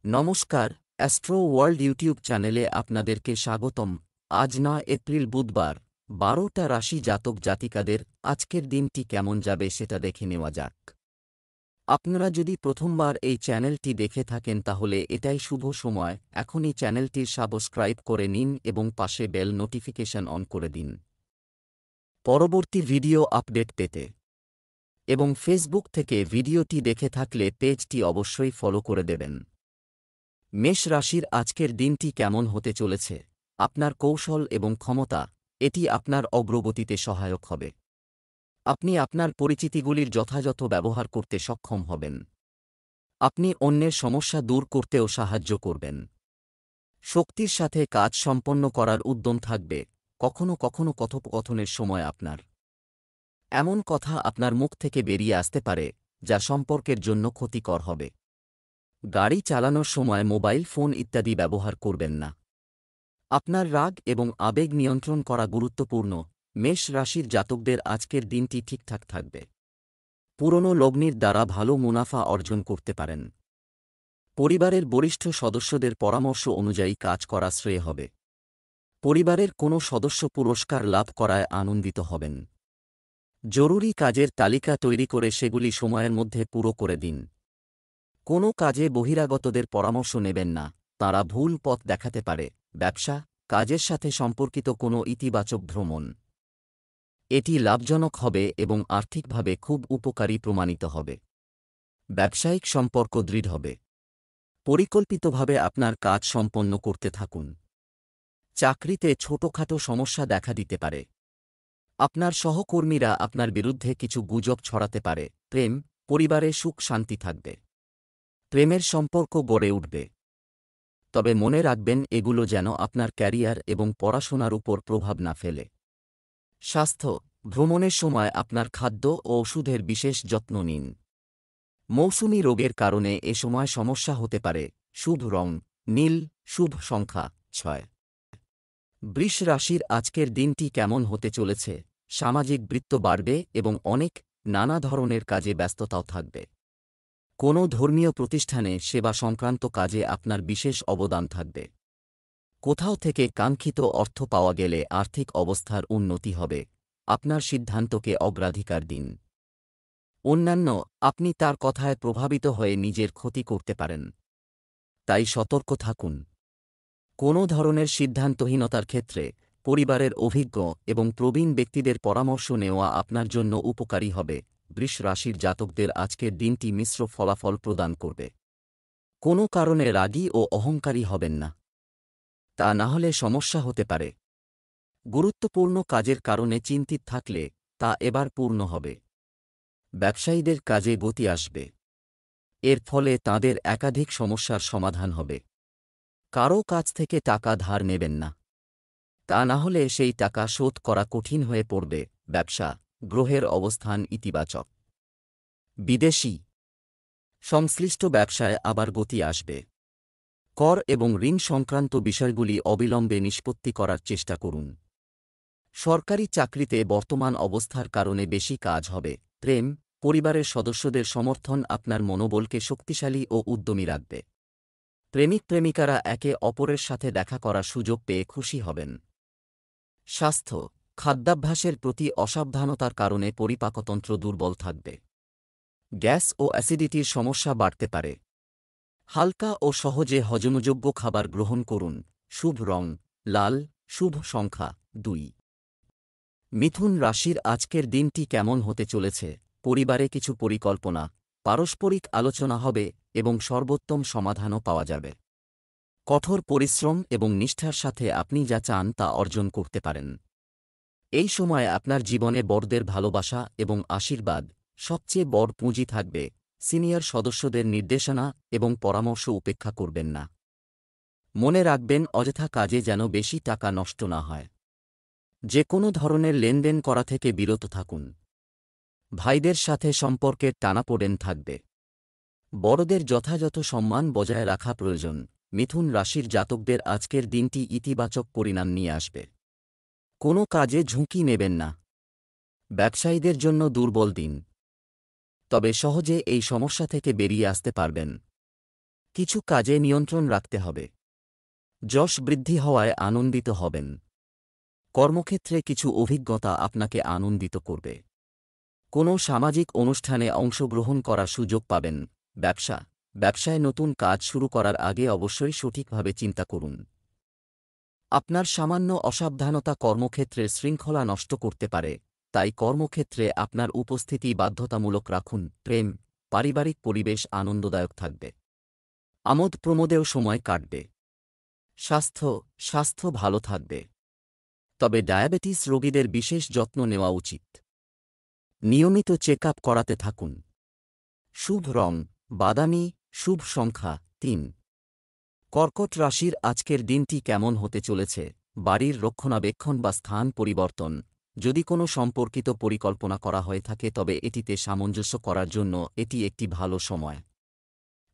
নমস্কার, astro world YouTube চ্যানেলে আপনাদেরকে স্বাগতম। আজ ৯ এপ্রিল বুধবার, ১২টা রাশি জাতক জাতিকাদের আজকের দিনটি কেমন যাবে সেটা দেখে নেওয়া যাক। আপনারা যদি প্রথমবার এই চ্যানেলটি দেখে থাকেন তাহলে এটাই শুভ সময়, এখনই চ্যানেলটির সাবস্ক্রাইব করে নিন এবং পাশে বেল নোটিফিকেশন অন করে দিন পরবর্তী ভিডিও আপডেট পেতে। এবং ফেসবুক থেকে ভিডিওটি দেখে থাকলে পেজটি অবশ্যই ফলো করে দেবেন। মেষ রাশির আজকের দিনটি কেমন হতে চলেছে? আপনার কৌশল এবং ক্ষমতা এটি আপনার অগ্রগতিতে সহায়ক হবে। আপনি আপনার পরিচিতিগুলির যথাযথ ব্যবহার করতে সক্ষম হবেন। আপনি অন্যের সমস্যা দূর করতেও সাহায্য করবেন। শক্তির সাথে কাজ সম্পন্ন করার উদ্যম থাকবে। কখনো কখনো কথোপকথনের সময় আপনার এমন কথা আপনার মুখ থেকে বেরিয়ে আসতে পারে যা সম্পর্কের জন্য ক্ষতিকর হবে। গাড়ি চালানোর সময় মোবাইল ফোন ইত্যাদি ব্যবহার করবেন না। আপনার রাগ এবং আবেগ নিয়ন্ত্রণ করা গুরুত্বপূর্ণ। মেষ রাশির জাতকদের আজকের দিনটি ঠিকঠাক থাকবে। পুরনো লগ্নির দ্বারা ভালো মুনাফা অর্জন করতে পারেন। পরিবারের বরিষ্ঠ সদস্যদের পরামর্শ অনুযায়ী কাজ করা শ্রেয় হবে। পরিবারের কোনো সদস্য পুরস্কার লাভ করায় আনন্দিত হবেন। জরুরি কাজের তালিকা তৈরি করে সেগুলি সময়ের মধ্যে পুরো করে দিন। কোনো কাজে বহিরাগতদের পরামর্শ নেবেন না, তারা ভুল পথ দেখাতে পারে। ব্যবসা, কাজের সাথে সম্পর্কিত কোনো ইতিবাচক ভ্রমণ এটি লাভজনক হবে এবং আর্থিকভাবে খুব উপকারী প্রমাণিত হবে। ব্যবসায়িক সম্পর্ক দৃঢ় হবে। পরিকল্পিতভাবে আপনার কাজ সম্পন্ন করতে থাকুন। চাকরিতে ছোটখাটো সমস্যা দেখা দিতে পারে। আপনার সহকর্মীরা আপনার বিরুদ্ধে কিছু গুজব ছড়াতে পারে। প্রেম, পরিবারে সুখ শান্তি থাকবে। প্রেমের সম্পর্ক গড়ে উঠবে। তবে মনে রাখবেন এগুলো যেন আপনার ক্যারিয়ার এবং পড়াশোনার উপর প্রভাব না ফেলে। স্বাস্থ্য, ভ্রমণের সময় আপনার খাদ্য ও ওষুধের বিশেষ যত্ন নিন। মৌসুমী রোগের কারণে এ সময় সমস্যা হতে পারে। শুভ রং নীল, শুভ সংখ্যা ৬। বৃষ রাশির আজকের দিনটি কেমন হতে চলেছে? সামাজিক বৃত্ত বাড়বে এবং অনেক নানা ধরনের কাজে ব্যস্ততাও থাকবে। কোনো ধর্মীয় প্রতিষ্ঠানে সেবা সংক্রান্ত কাজে আপনার বিশেষ অবদান থাকবে। কোথাও থেকে কাঙ্ক্ষিত অর্থ পাওয়া গেলে আর্থিক অবস্থার উন্নতি হবে। আপনার সিদ্ধান্তকে অগ্রাধিকার দিন। অন্যান্য, আপনি তার কথায় প্রভাবিত হয়ে নিজের ক্ষতি করতে পারেন, তাই সতর্ক থাকুন। কোনো ধরনের সিদ্ধান্তহীনতার ক্ষেত্রে পরিবারের অভিজ্ঞ এবং প্রবীণ ব্যক্তিদের পরামর্শ নেওয়া আপনার জন্য উপকারী হবে। বৃষ রাশির জাতকদের আজকের দিনটি মিশ্র ফলাফল প্রদান করবে। কোনো কারণে রাগী ও অহংকারী হবেন না, তা না হলে সমস্যা হতে পারে। গুরুত্বপূর্ণ কাজের কারণে চিন্তিত থাকলে তা এবার পূর্ণ হবে। ব্যবসায়ীদের কাজে গতি আসবে। এর ফলে তাদের একাধিক সমস্যার সমাধান হবে। কারও কাছ থেকে টাকা ধার নেবেন না, তা না হলে সেই টাকা শোধ করা কঠিন হয়ে পড়বে। ব্যবসা, গ্রহের অবস্থান ইতিবাচক। বিদেশি সংশ্লিষ্ট ব্যবসায় আবার গতি আসবে। কর এবং ঋণ সংক্রান্ত বিষয়গুলি অবিলম্বে নিষ্পত্তি করার চেষ্টা করুন। সরকারি চাকরিতে বর্তমান অবস্থার কারণে বেশি কাজ হবে। প্রেম, পরিবারের সদস্যদের সমর্থন আপনার মনোবলকে শক্তিশালী ও উদ্যমী রাখবে। প্রেমিক প্রেমিকারা একে অপরের সাথে দেখা করার সুযোগ পেয়ে খুশি হবেন। স্বাস্থ্য, খাদ্যাভ্যাসের প্রতি অসাবধানতার কারণে পরিপাকতন্ত্র দুর্বল থাকবে। গ্যাস ও অ্যাসিডিটির সমস্যা বাড়তে পারে। হালকা ও সহজে হজমযোগ্য খাবার গ্রহণ করুন। শুভ রং লাল, শুভ সংখ্যা ২। মিথুন রাশির আজকের দিনটি কেমন হতে চলেছে? পরিবারে কিছু পরিকল্পনা, পারস্পরিক আলোচনা হবে এবং সর্বোত্তম সমাধানও পাওয়া যাবে। কঠোর পরিশ্রম এবং নিষ্ঠার সাথে আপনি যা চান তা অর্জন করতে পারেন। এই সময় আপনার জীবনে বড়দের ভালোবাসা এবং আশীর্বাদ সবচেয়ে বড় পুঁজি থাকবে। সিনিয়র সদস্যদের নির্দেশনা এবং পরামর্শ উপেক্ষা করবেন না। মনে রাখবেন অযথা কাজে যেন বেশি টাকা নষ্ট না হয়। যে কোনো ধরনের লেনদেন করা থেকে বিরত থাকুন। ভাইদের সাথে সম্পর্কের টানাপোড়েন থাকবে। বড়দের যথাযথ সম্মান বজায় রাখা প্রয়োজন। মিথুন রাশির জাতকদের আজকের দিনটি ইতিবাচক পরিণাম নিয়ে আসবে। কোনো কাজে ঝুঁকি নেবেন না। ব্যবসায়ীদের জন্য দুর্বল দিন, তবে সহজে এই সমস্যা থেকে বেরিয়ে আসতে পারবেন। কিছু কাজে নিয়ন্ত্রণ রাখতে হবে। যশ বৃদ্ধি হওয়ায় আনন্দিত হবেন। কর্মক্ষেত্রে কিছু অভিজ্ঞতা আপনাকে আনন্দিত করবে। কোনো সামাজিক অনুষ্ঠানে অংশগ্রহণ করার সুযোগ পাবেন। ব্যবসায় নতুন কাজ শুরু করার আগে অবশ্যই সঠিকভাবে চিন্তা করুন। আপনার সামান্য অসাবধানতা কর্মক্ষেত্রের শৃঙ্খলা নষ্ট করতে পারে, তাই কর্মক্ষেত্রে আপনার উপস্থিতি বাধ্যতামূলক রাখুন। পারিবারিক পরিবেশ আনন্দদায়ক থাকবে। আমোদ প্রমোদেও সময় কাটবে। স্বাস্থ্য ভালো থাকবে, তবে ডায়াবেটিস রোগীদের বিশেষ যত্ন নেওয়া উচিত। নিয়মিত চেক আপ করাতে থাকুন। শুভ রং বাদামি, শুভ সংখ্যা ৩। কর্কট রাশির আজকের দিনটি কেমন হতে চলেছে? বাড়ির রক্ষণাবেক্ষণ বা স্থান পরিবর্তন যদি কোনো সম্পর্কিত পরিকল্পনা করা হয়ে থাকে, তবে এটিতে সামঞ্জস্য করার জন্য এটি একটি ভালো সময়।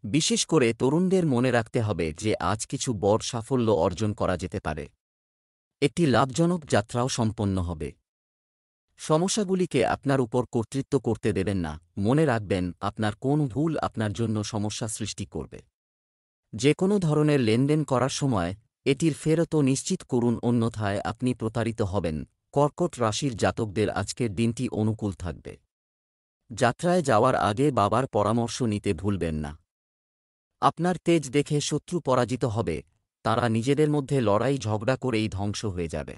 বিশেষ করে তরুণদের মনে রাখতে হবে যে আজ কিছু বড় সাফল্য অর্জন করা যেতে পারে। একটি লাভজনক যাত্রাও সম্পন্ন হবে। সমস্যাগুলিকে আপনার উপর কর্তৃত্ব করতে দেবেন না। মনে রাখবেন, আপনার কোন ভুল আপনার জন্য সমস্যা সৃষ্টি করবে। যে কোনো ধরনের লেনদেন করার সময় এটির ফেরতও নিশ্চিত করুন, অন্যথায় আপনি প্রতারিত হবেন। কর্কট রাশির জাতকদের আজকের দিনটি অনুকূল থাকবে। যাত্রায় যাওয়ার আগে বাবার পরামর্শ নিতে ভুলবেন না। আপনার তেজ দেখে শত্রু পরাজিত হবে, তারা নিজেদের মধ্যে লড়াই ঝগড়া করেই ধ্বংস হয়ে যাবে।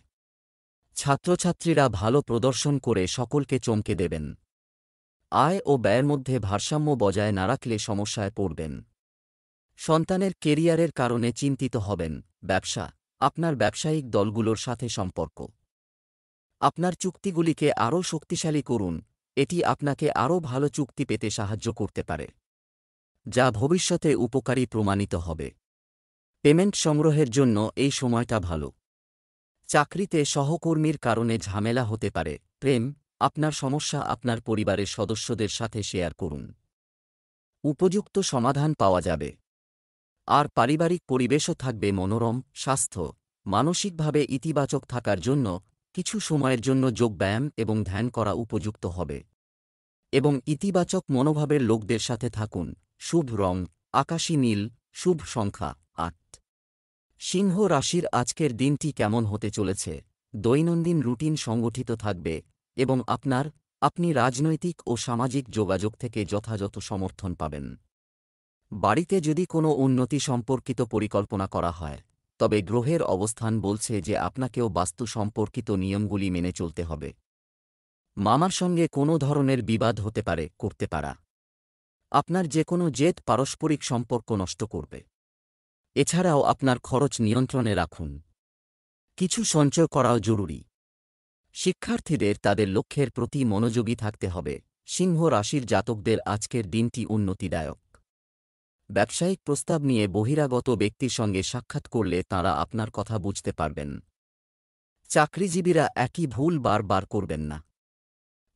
ছাত্রছাত্রীরা ভালো প্রদর্শন করে সকলকে চমকে দেবেন। আয় ও ব্যয়ের মধ্যে ভারসাম্য বজায় না রাখলে সমস্যায় পড়বেন। সন্তানের কেরিয়ারের কারণে চিন্তিত হবেন। আপনার ব্যবসায়িক দলগুলোর সাথে সম্পর্ক। আপনার চুক্তিগুলিকে আরও শক্তিশালী করুন, এটি আপনাকে আরও ভালো চুক্তি পেতে সাহায্য করতে পারে, যা ভবিষ্যতে উপকারী প্রমাণিত হবে। পেমেন্ট সংগ্রহের জন্য এই সময়টা ভালো। চাকরিতে সহকর্মীর কারণে ঝামেলা হতে পারে। আপনার সমস্যা আপনার পরিবারের সদস্যদের সাথে শেয়ার করুন। উপযুক্ত সমাধান পাওয়া যাবে। আর পারিবারিক পরিবেশও থাকবে মনোরম। স্বাস্থ্য মানসিকভাবে ইতিবাচক থাকার জন্য কিছু সময়ের জন্য যোগব্যায়াম এবং ধ্যান করা উপযুক্ত হবে। এবং ইতিবাচক মনোভাবের লোকদের সাথে থাকুন। শুভ রং আকাশী নীল, শুভ সংখ্যা ৮। সিংহ রাশির আজকের দিনটি কেমন হতে চলেছে? দৈনন্দিন রুটিন সংগঠিত থাকবে এবং আপনি রাজনৈতিক ও সামাজিক যোগাযোগ থেকে যথাযথ সমর্থন পাবেন। বাড়িতে যদি কোনো উন্নতি সম্পর্কিত পরিকল্পনা করা হয়, তবে গ্রহের অবস্থান বলছে যে আপনাকেও বাস্তু সম্পর্কিত নিয়মগুলি মেনে চলতে হবে। মামার সঙ্গে কোনো ধরনের বিবাদ হতে করতে পারা আপনার যে কোনো জেদ পারস্পরিক সম্পর্ক নষ্ট করবে। এছাড়াও আপনার খরচ নিয়ন্ত্রণে রাখুন। কিছু সঞ্চয় করাও জরুরি। শিক্ষার্থীদের তাদের লক্ষ্যের প্রতি মনোযোগী থাকতে হবে। সিংহ রাশির জাতকদের আজকের দিনটি উন্নতিদায়ক। ব্যবসায়িক প্রস্তাব নিয়ে বহিরাগত ব্যক্তির সঙ্গে সাক্ষাৎ করলে তাঁরা আপনার কথা বুঝতে পারবেন। চাকরিজীবীরা একই ভুল বারবার করবেন না।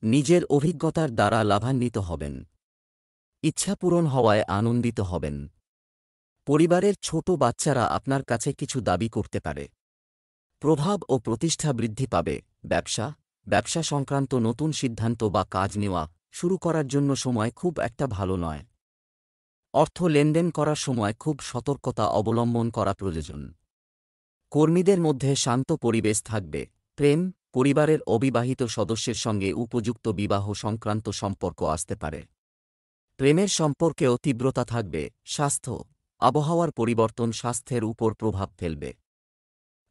নিজের অভিজ্ঞতার দ্বারা লাভান্বিত হবেন। ইচ্ছা পূরণ হওয়ায় আনন্দিত হবেন। পরিবারের ছোট বাচ্চারা আপনার কাছে কিছু দাবি করতে পারে। প্রভাব ও প্রতিষ্ঠা বৃদ্ধি পাবে। ব্যবসা সংক্রান্ত নতুন সিদ্ধান্ত বা কাজ নেওয়া শুরু করার জন্য সময় খুব একটা ভালো নয়। অর্থ লেনদেন করার সময় খুব সতর্কতা অবলম্বন করা প্রয়োজন। কর্মীদের মধ্যে শান্ত পরিবেশ থাকবে। পরিবারের অবিবাহিত সদস্যের সঙ্গে উপযুক্ত বিবাহ সংক্রান্ত সম্পর্ক আসতে পারে। প্রেমের সম্পর্কেও তীব্রতা থাকবে। স্বাস্থ্য আবহাওয়ার পরিবর্তন স্বাস্থ্যের উপর প্রভাব ফেলবে।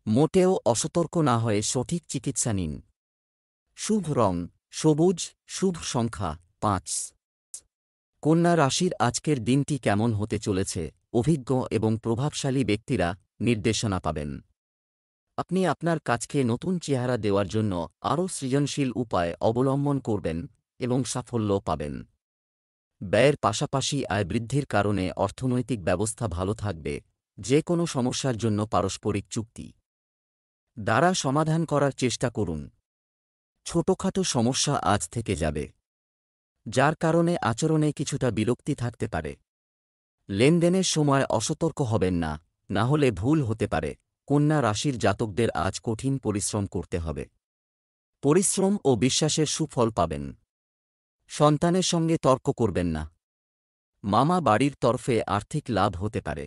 মোটেও অসতর্ক না হয়ে সঠিক চিকিৎসা নিন। শুভ রং সবুজ, শুভ সংখ্যা ৫। কন্যা রাশির আজকের দিনটি কেমন হতে চলেছে? অভিজ্ঞ এবং প্রভাবশালী ব্যক্তিরা নির্দেশনা পাবেন। আপনি আপনার কাজকে নতুন চেহারা দেওয়ার জন্য আরও সৃজনশীল উপায় অবলম্বন করবেন এবং সাফল্য পাবেন। ব্যয়ের পাশাপাশি আয় বৃদ্ধির কারণে অর্থনৈতিক ব্যবস্থা ভালো থাকবে। যে কোনো সমস্যার জন্য পারস্পরিক চুক্তি দ্বারা সমাধান করার চেষ্টা করুন। ছোটখাটো সমস্যা আজ থেকে যাবে, যার কারণে আচরণে কিছুটা বিরক্তি থাকতে পারে। লেনদেনের সময় অসতর্ক হবেন না, না হলে ভুল হতে পারে। কন্যা রাশির জাতকদের আজ কঠিন পরিশ্রম করতে হবে। পরিশ্রম ও বিশ্বাসের সুফল পাবেন। সন্তানের সঙ্গে তর্ক করবেন না। মামা বাড়ির তরফে আর্থিক লাভ হতে পারে।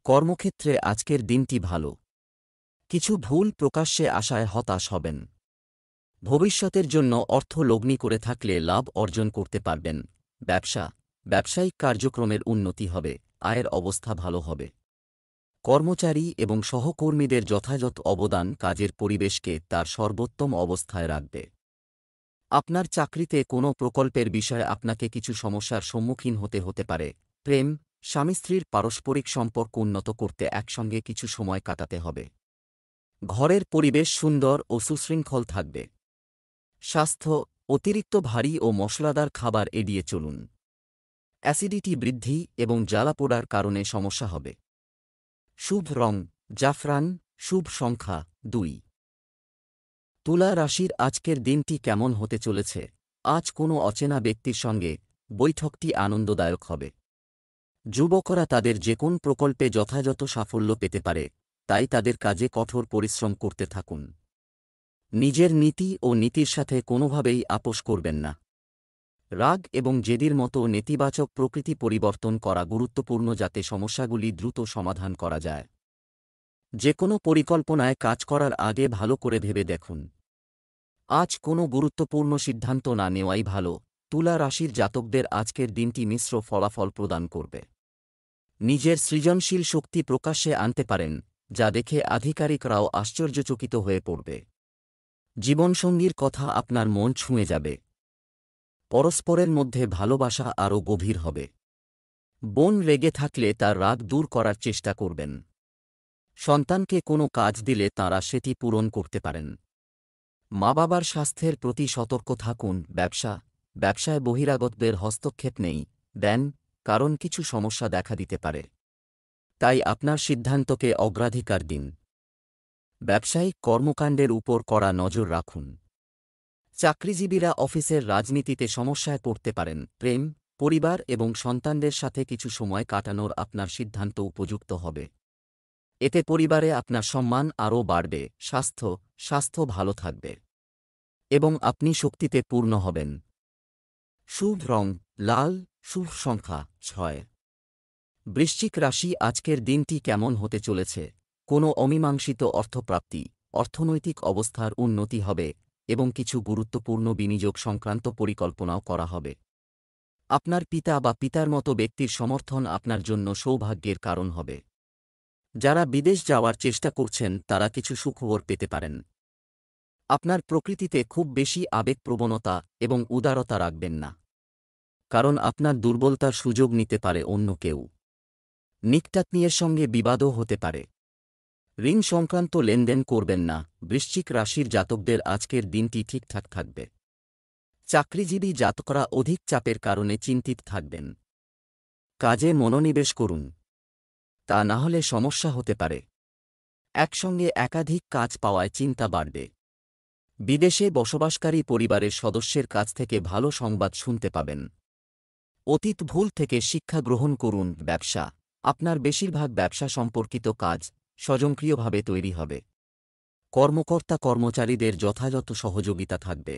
কর্মক্ষেত্রে আজকের দিনটি ভালো। কিছু ভুল প্রকাশ্যে আসায় হতাশ হবেন। ভবিষ্যতের জন্য অর্থ লগ্নি করে থাকলে লাভ অর্জন করতে পারবেন। ব্যবসায়িক কার্যক্রমের উন্নতি হবে, আয়ের অবস্থা ভালো হবে। কর্মচারী এবং সহকর্মীদের যথাযথ অবদান কাজের পরিবেশকে তার সর্বোত্তম অবস্থায় রাখবে। আপনার চাকরিতে কোনো প্রকল্পের বিষয়ে আপনাকে কিছু সমস্যার সম্মুখীন হতে পারে। প্রেম, স্বামী স্ত্রীর পারস্পরিক সম্পর্ক উন্নত করতে একসঙ্গে কিছু সময় কাটাতে হবে। ঘরের পরিবেশ সুন্দর ও সুশৃঙ্খল থাকবে। স্বাস্থ্য, অতিরিক্ত ভারী ও মশলাদার খাবার এড়িয়ে চলুন। অ্যাসিডিটি বৃদ্ধি এবং জ্বালাপোড়ার কারণে সমস্যা হবে। শুভ রং জাফরান, শুভ সংখ্যা 2। তুলা রাশির আজকের দিনটি কেমন হতে চলেছে? আজ কোনো অচেনা ব্যক্তির সঙ্গে বৈঠকটি আনন্দদায়ক হবে। যুবকরা তাদের যে কোন প্রকল্পে যথাযথ সাফল্য পেতে পারে, তাই তাদের কাজে কঠোর পরিশ্রম করতে থাকুন। নিজের নীতি ও নীতির সাথে কোনোভাবেই আপোষ করবেন না। রাগ এবং জেদির মতো নেতিবাচক প্রকৃতি পরিবর্তন করা গুরুত্বপূর্ণ যাতে সমস্যাগুলি দ্রুত সমাধান করা যায়। যে কোনো পরিকল্পনায় কাজ করার আগে ভালো করে ভেবে দেখুন। আজ কোনো গুরুত্বপূর্ণ সিদ্ধান্ত না নেওয়াই ভালো। তুলা রাশির জাতকদের আজকের দিনটি মিশ্র ফলাফল প্রদান করবে। নিজের সৃজনশীল শক্তি প্রকাশ্যে আনতে পারেন, যা দেখে আধিকারিকরাও আশ্চর্যচকিত হয়ে পড়বে। জীবনসঙ্গীর কথা আপনার মন ছুঁয়ে যাবে। পরস্পরের মধ্যে ভালোবাসা আরও গভীর হবে। বোন রেগে থাকলে তার রাগ দূর করার চেষ্টা করবেন। সন্তানকে কোনো কাজ দিলে তাঁরা সেটি পূরণ করতে পারেন। মা বাবার স্বাস্থ্যের প্রতি সতর্ক থাকুন। ব্যবসায় বহিরাগতদের হস্তক্ষেপ নেই দেন, কারণ কিছু সমস্যা দেখা দিতে পারে। তাই আপনার সিদ্ধান্তকে অগ্রাধিকার দিন। ব্যবসায়িক কর্মকাণ্ডের উপর কড়া নজর রাখুন। চাকরিজীবীরা অফিসের রাজনীতিতে সমস্যায় পড়তে পারেন। প্রেম, পরিবার এবং সন্তানদের সাথে কিছু সময় কাটানোর আপনার সিদ্ধান্ত উপযুক্ত হবে। এতে পরিবারে আপনার সম্মান আরও বাড়বে। স্বাস্থ্য ভালো থাকবে এবং আপনি শক্তিতে পূর্ণ হবেন। শুভ রং লাল, শুভ সংখ্যা 6। বৃশ্চিক রাশি আজকের দিনটি কেমন হতে চলেছে? কোনো অমীমাংসিত অর্থপ্রাপ্তি, অর্থনৈতিক অবস্থার উন্নতি হবে এবং কিছু গুরুত্বপূর্ণ বিনিয়োগ সংক্রান্ত পরিকল্পনাও করা হবে। আপনার পিতা বা পিতার মতো ব্যক্তির সমর্থন আপনার জন্য সৌভাগ্যের কারণ হবে। যারা বিদেশ যাওয়ার চেষ্টা করছেন তারা কিছু সুখবর পেতে পারেন। আপনার প্রকৃতিতে খুব বেশি আবেগপ্রবণতা এবং উদারতা রাখবেন না, কারণ আপনার দুর্বলতার সুযোগ নিতে পারে অন্য কেউ। নিকটাত্মীয়ের সঙ্গে বিবাদও হতে পারে। ঋণ সংক্রান্ত লেনদেন করবেন না। বৃশ্চিক রাশির জাতকদের আজকের দিনটি ঠিকঠাক থাকবে। চাকরিজীবী জাতকরা অধিক চাপের কারণে চিন্তিত থাকবেন। কাজে মনোনিবেশ করুন, তা না হলে সমস্যা হতে পারে। একসঙ্গে একাধিক কাজ পাওয়ায় চিন্তা বাড়বে। বিদেশে বসবাসকারী পরিবারের সদস্যের কাছ থেকে ভালো সংবাদ শুনতে পাবেন। অতীত ভুল থেকে শিক্ষা গ্রহণ করুন। আপনার বেশিরভাগ ব্যবসা সম্পর্কিত কাজ স্বয়ংক্রিয়ভাবে তৈরি হবে। কর্মকর্তা কর্মচারীদের যথাযথ সহযোগিতা থাকবে।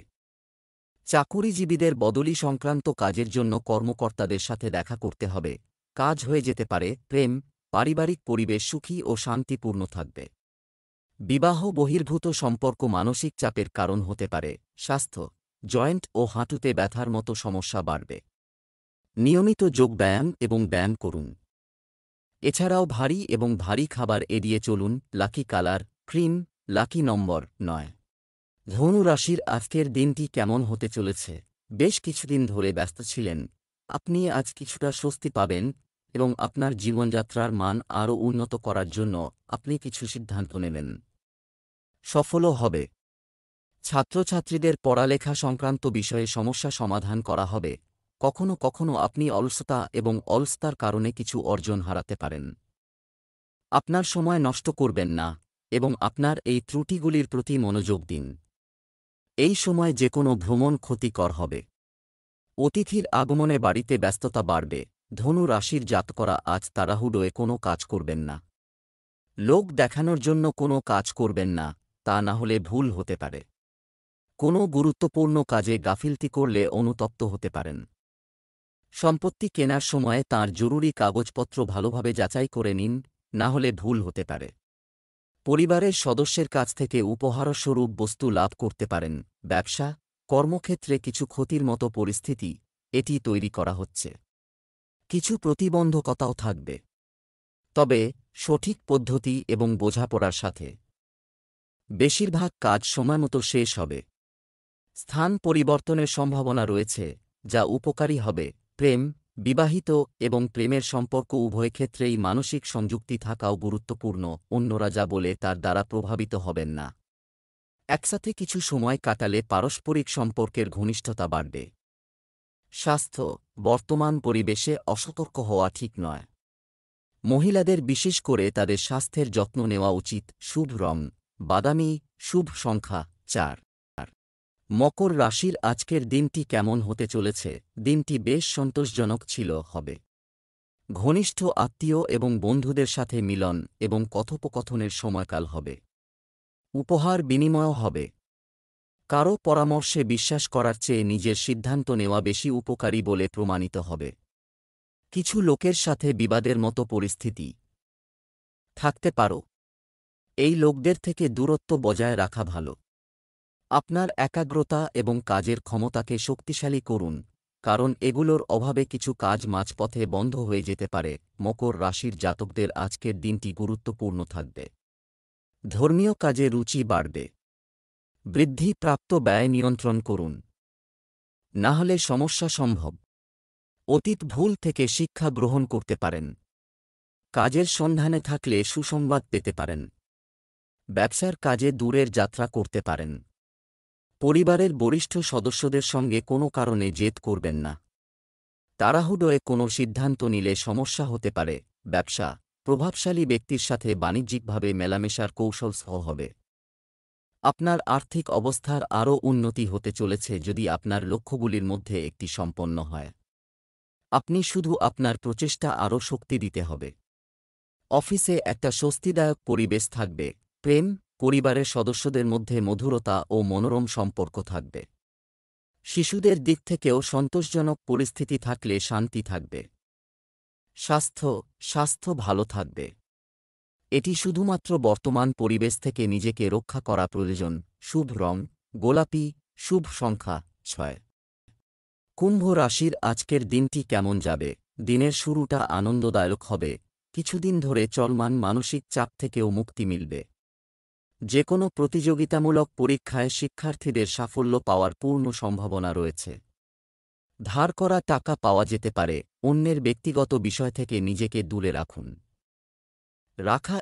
চাকুরিজীবীদের বদলি সংক্রান্ত কাজের জন্য কর্মকর্তাদের সাথে দেখা করতে হবে। কাজ হয়ে যেতে পারে। প্রেম, পারিবারিক পরিবেশ সুখী ও শান্তিপূর্ণ থাকবে। বিবাহ বহির্ভূত সম্পর্ক মানসিক চাপের কারণ হতে পারে। স্বাস্থ্য, জয়েন্ট ও হাঁটুতে ব্যথার মতো সমস্যা বাড়বে। নিয়মিত যোগব্যায়াম এবং ব্যায়াম করুন। এছাড়াও ভারী খাবার এড়িয়ে চলুন। লাকি কালার ক্রিম, লাকি নম্বর 9। ধনু রাশির আজকের দিনটি কেমন হতে চলেছে? বেশ কিছুদিন ধরে ব্যস্ত ছিলেন। আপনি আজ কিছুটা স্বস্তি পাবেন এবং আপনার জীবনযাত্রার মান আরও উন্নত করার জন্য আপনি কিছু সিদ্ধান্ত নেবেন। সফলও হবে। ছাত্রছাত্রীদের পড়ালেখা সংক্রান্ত বিষয়ে সমস্যা সমাধান করা হবে। কখনো কখনো আপনি অলসতা এবং অলসতার কারণে কিছু অর্জন হারাতে পারেন। আপনার সময় নষ্ট করবেন না এবং আপনার এই ত্রুটিগুলির প্রতি মনোযোগ দিন। এই সময় যে কোনো ভ্রমণ ক্ষতিকর হবে। অতিথির আগমনে বাড়িতে ব্যস্ততা বাড়বে। ধনু রাশির জাতকরা আজ তাড়াহুড়োয় কোনো কাজ করবেন না। লোক দেখানোর জন্য কোনো কাজ করবেন না, তা না হলে ভুল হতে পারে। কোনো গুরুত্বপূর্ণ কাজে গাফিলতি করলে অনুতপ্ত হতে পারেন। সম্পত্তি কেনার সময় তার জরুরি কাগজপত্র ভালোভাবে যাচাই করে নিন, না হলে ভুল হতে পারে। পরিবারের সদস্যের কাছ থেকে উপহারস্বরূপ বস্তু লাভ করতে পারেন। ব্যবসা, কর্মক্ষেত্রে কিছু ক্ষতির মতো পরিস্থিতি এটি তৈরি করা হচ্ছে। কিছু প্রতিবন্ধকতাও থাকবে, তবে সঠিক পদ্ধতি এবং বোঝাপড়ার সাথে বেশিরভাগ কাজ সময়মতো শেষ হবে। স্থান পরিবর্তনের সম্ভাবনা রয়েছে, যা উপকারী হবে। প্রেম, বিবাহিত এবং প্রেমের সম্পর্ক উভয় ক্ষেত্রেই মানসিক সংযুক্তি থাকাও গুরুত্বপূর্ণ। অন্যরা যা বলে তার দ্বারা প্রভাবিত হবেন না। একসাথে কিছু সময় কাটালে পারস্পরিক সম্পর্কের ঘনিষ্ঠতা বাড়বে। স্বাস্থ্য, বর্তমান পরিবেশে অসতর্ক হওয়া ঠিক নয়। মহিলাদের বিশেষ করে তাদের স্বাস্থ্যের যত্ন নেওয়া উচিত। শুভ রং বাদামি, শুভ সংখ্যা 4। মকর রাশির আজকের দিনটি কেমন হতে চলেছে? দিনটি বেশ সন্তোষজনক হবে। ঘনিষ্ঠ আত্মীয় এবং বন্ধুদের সাথে মিলন এবং কথোপকথনের সময়কাল হবে। উপহার বিনিময় হবে। কারও পরামর্শে বিশ্বাস করার চেয়ে নিজের সিদ্ধান্ত নেওয়া বেশি উপকারী বলে প্রমাণিত হবে। কিছু লোকের সাথে বিবাদের মতো পরিস্থিতি থাকতে পারো। এই লোকদের থেকে দূরত্ব বজায় রাখা ভালো। আপনার একাগ্রতা এবং কাজের ক্ষমতাকে শক্তিশালী করুন, কারণ এগুলোর অভাবে কিছু কাজ মাঝপথে বন্ধ হয়ে যেতে পারে। মকর রাশির জাতকদের আজকের দিনটি গুরুত্বপূর্ণ থাকবে। ধর্মীয় কাজে রুচি বাড়বে। বৃদ্ধিপ্রাপ্ত ব্যয় নিয়ন্ত্রণ করুন, না হলে সমস্যা সম্ভব। অতীত ভুল থেকে শিক্ষা গ্রহণ করতে পারেন। কাজের সন্ধানে থাকলে সুসংবাদ পেতে পারেন। ব্যবসার কাজে দূরের যাত্রা করতে পারেন। পরিবারের বরিষ্ঠ সদস্যদের সঙ্গে কোনো কারণে জেদ করবেন না। তাড়াহুড়োয় কোনো সিদ্ধান্ত নিলে সমস্যা হতে পারে। ব্যবসা, প্রভাবশালী ব্যক্তির সাথে বাণিজ্যিকভাবে মেলামেশার কৌশল সহ হবে। আপনার আর্থিক অবস্থার আরও উন্নতি হতে চলেছে যদি আপনার লক্ষ্যগুলির মধ্যে একটি সম্পন্ন হয়। আপনি শুধু আপনার প্রচেষ্টা আরও শক্তি দিতে হবে। অফিসে একটা স্বস্তিদায়ক পরিবেশ থাকবে। প্রেম, পরিবারের সদস্যদের মধ্যে মধুরতা ও মনোরম সম্পর্ক থাকবে। শিশুদের দিক থেকেও সন্তোষজনক পরিস্থিতি থাকলে শান্তি থাকবে। স্বাস্থ্য ভালো থাকবে। এটি শুধুমাত্র বর্তমান পরিবেশ থেকে নিজেকে রক্ষা করা প্রয়োজন। শুভ রং গোলাপি, শুভ সংখ্যা 6। কুম্ভ রাশির আজকের দিনটি কেমন যাবে? দিনের শুরুটা আনন্দদায়ক হবে। কিছুদিন ধরে চলমান মানসিক চাপ থেকেও মুক্তি মিলবে। যে কোনো প্রতিযোগিতামূলক পরীক্ষায় শিক্ষার্থীদের সাফল্য পাওয়ার পূর্ণ সম্ভাবনা রয়েছে। ধার করা টাকা পাওয়া যেতে পারে। অন্যের ব্যক্তিগত বিষয় থেকে নিজেকে দূরে রাখুন।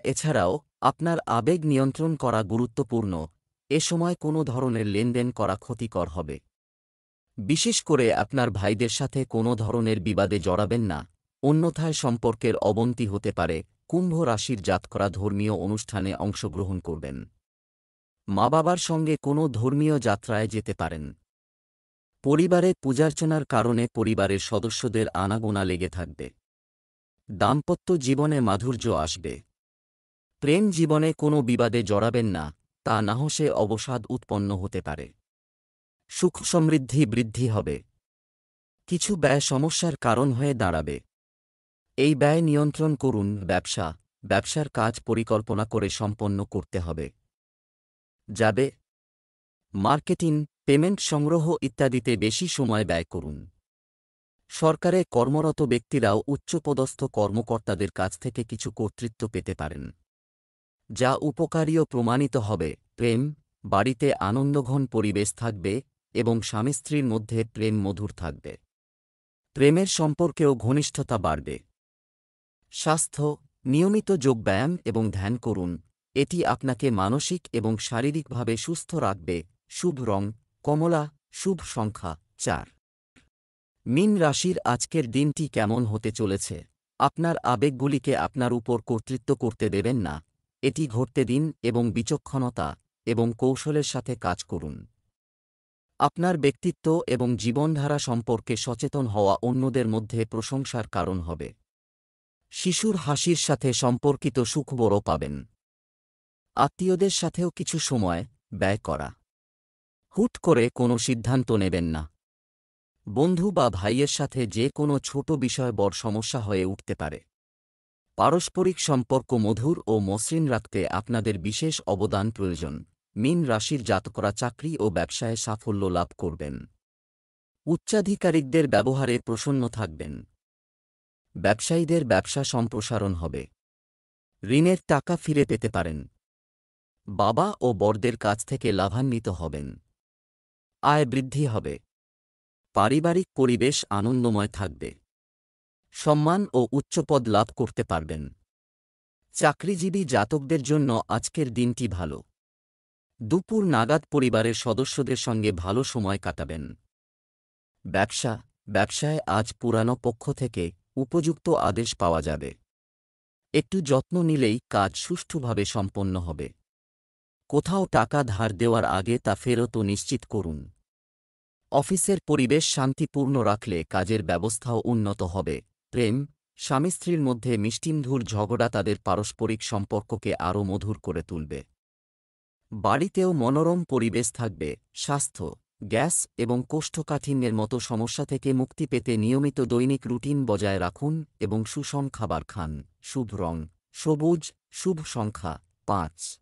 এছাড়াও আপনার আবেগ নিয়ন্ত্রণ করা গুরুত্বপূর্ণ। এ সময় কোনো ধরনের লেনদেন করা ক্ষতিকর হবে। বিশেষ করে আপনার ভাইদের সাথে কোনো ধরনের বিবাদে জড়াবেন না, অন্যথায় সম্পর্কের অবনতি হতে পারে। কুম্ভ রাশির জাতকরা ধর্মীয় অনুষ্ঠানে অংশগ্রহণ করবেন। মা বাবার সঙ্গে কোনো ধর্মীয় যাত্রায় যেতে পারেন। পরিবারে পূজার্চনার কারণে পরিবারের সদস্যদের আনাগোনা লেগে থাকবে। দাম্পত্য জীবনে মাধুর্য আসবে। প্রেম জীবনে কোনো বিবাদে জড়াবেন না, তা নাহলে অবসাদ উৎপন্ন হতে পারে। সুখ সমৃদ্ধি বৃদ্ধি হবে। কিছু ব্যয় সমস্যার কারণ হয়ে দাঁড়াবে। এই ব্যয় নিয়ন্ত্রণ করুন। ব্যবসার কাজ পরিকল্পনা করে সম্পন্ন করতে হবে। মার্কেটিং, পেমেন্ট সংগ্রহ ইত্যাদিতে বেশি সময় ব্যয় করুন। সরকারে কর্মরত ব্যক্তিরাও উচ্চপদস্থ কর্মকর্তাদের কাছ থেকে কিছু কর্তৃত্ব পেতে পারেন, যা উপকারীও প্রমাণিত হবে। প্রেম, বাড়িতে আনন্দঘন পরিবেশ থাকবে এবং স্বামী স্ত্রীর মধ্যে প্রেম মধুর থাকবে। প্রেমের সম্পর্কেও ঘনিষ্ঠতা বাড়বে। স্বাস্থ্য, নিয়মিত যোগব্যায়াম এবং ধ্যান করুন। এটি আপনাকে মানসিক এবং শারীরিকভাবে সুস্থ রাখবে। শুভ রং কমলা, শুভ সংখ্যা 4। মীন রাশির আজকের দিনটি কেমন হতে চলেছে? আপনার আবেগগুলিকে আপনার উপর কর্তৃত্ব করতে দেবেন না। এটি ঘটতে দিন এবং বিচক্ষণতা এবং কৌশলের সাথে কাজ করুন। আপনার ব্যক্তিত্ব এবং জীবনধারা সম্পর্কে সচেতন হওয়া অন্যদের মধ্যে প্রশংসার কারণ হবে। শিশুর হাসির সাথে সম্পর্কিত সুখবরও পাবেন। আত্মীয়দের সাথেও কিছু সময় ব্যয় করা। হুট করে কোনো সিদ্ধান্ত নেবেন না। বন্ধু বা ভাইয়ের সাথে যে কোনো ছোট বিষয় বড় সমস্যা হয়ে উঠতে পারে। পারস্পরিক সম্পর্ক মধুর ও মসৃণ রাখতে আপনাদের বিশেষ অবদান প্রয়োজন। মীন রাশির জাতকরা চাকরি ও ব্যবসায় সাফল্য লাভ করবেন। উচ্চাধিকারিকদের ব্যবহারে প্রসন্ন থাকবেন। ব্যবসায়ীদের ব্যবসা সম্প্রসারণ হবে। ঋণের টাকা ফিরে পেতে পারেন। বাবা ও বড়দের কাছ থেকে লাভান্বিত হবেন। আয় বৃদ্ধি হবে। পারিবারিক পরিবেশ আনন্দময় থাকবে। সম্মান ও উচ্চপদ লাভ করতে পারবেন। চাকরিজীবী জাতকদের জন্য আজকের দিনটি ভালো। দুপুর নাগাদ পরিবারের সদস্যদের সঙ্গে ভালো সময় কাটাবেন। ব্যবসায় আজ পুরানো পক্ষ থেকে উপযুক্ত আদেশ পাওয়া যাবে। একটু যত্ন নিলেই কাজ সুষ্ঠুভাবে সম্পন্ন হবে। কোথাও টাকা ধার দেওয়ার আগে তা ফেরতও নিশ্চিত করুন। অফিসের পরিবেশ শান্তিপূর্ণ রাখলে কাজের ব্যবস্থাও উন্নত হবে। প্রেম, স্বামী স্ত্রীর মধ্যে মিষ্টিমধুর ঝগড়া তাদের পারস্পরিক সম্পর্ককে আরও মধুর করে তুলবে। বাড়িতেও মনোরম পরিবেশ থাকবে। স্বাস্থ্য, গ্যাস এবং কোষ্ঠকাঠিন্যের মতো সমস্যা থেকে মুক্তি পেতে নিয়মিত দৈনিক রুটিন বজায় রাখুন এবং সুষম খাবার খান। শুভ রং সবুজ, শুভ সংখ্যা 5।